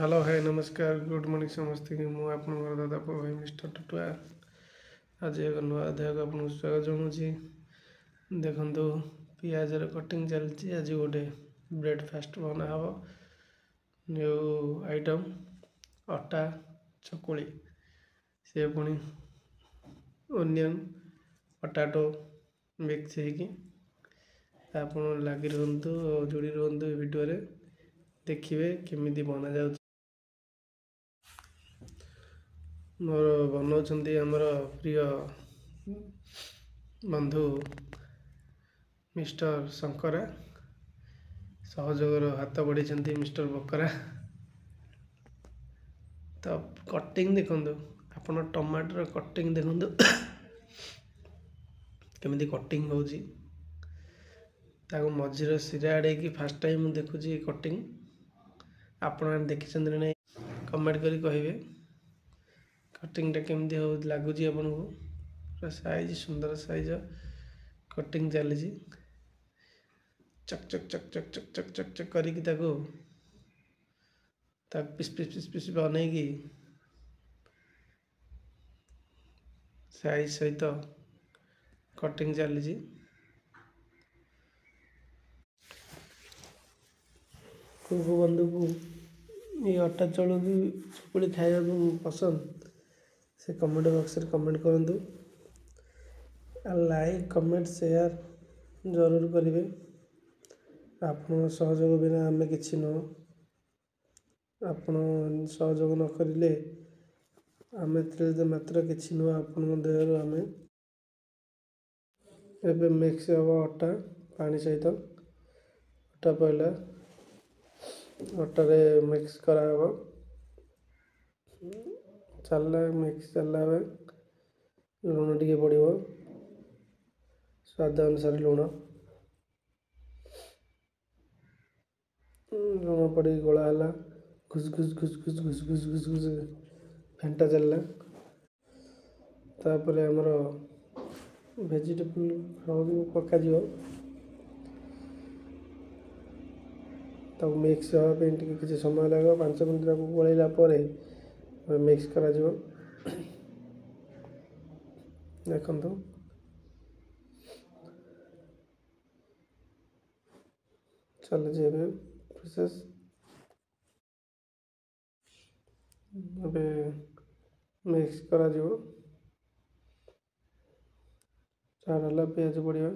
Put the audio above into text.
Hello hi नमस्कार good morning समस्ते कि मु आपनकर दादा पुଅ भाई मिस्टर टुटुआ आज एक नुआ अध्याय को आपको स्वागत जनाऊँगी। देखंतु पियाजर कटिंग चलती आज गोटे ब्रेकफास्ट बना हम जो आइटम अटा चकुली से पुणी ओनियन पटाटो मिक्स होगी आप लगी रुहतु जोड़ी रुहतु वीडियो रे देखिए केमिति बना जाउछ। मोर बनाउछन्ती हमर प्रिय बंधु मिस्टर शंकरा सहयोगर हाथ बढ़ी मिस्टर बकरा। तो कटिंग देखंतु आपण टमाटर कटिंग देखंतु केमिति कटिंग होउची ताको मझीर सिरा आड़े की फास्ट टाइम देखुची कटिंग आपण देखिछन्ती नै कमेंट करी कहिबे कटिंग टा केमती हो लगुच आपन को पूरा साइज सुंदर साइज कटिंग चली चक चक चक चक चक चक चक चक करी पिस पिस पिस पिस बन साइज सहित कटिंग चली को बंधु को ये अटा चलू चकुड़ी खाया पसंद से कमेंट बॉक्स रे कमेंट करंतु लाइक कमेंट शेयर जरूर करेंगे। आपण सहयोग बिना आम कि आपण सहयोग न करें आम मात्र कि नुह आपण देहर आम ए मिक्स हम अटा पानी सहित अटा पहला अटारे मिक्स करा चलना मिक्स चलना लुण टे पड़ो स्वाद अनुसार लुण लुण पड़ गोला है घुस घुस घुस घुस घुस घुस घुस घुस फेंटा चलला तापर आमर वेजिटेबल पक मिक्स हाँपे किसी समय लगे 5 मिनट गोलैला मिक्स करा देखो चलती प्रोसेस मिक्स करा चार पियाज पड़िया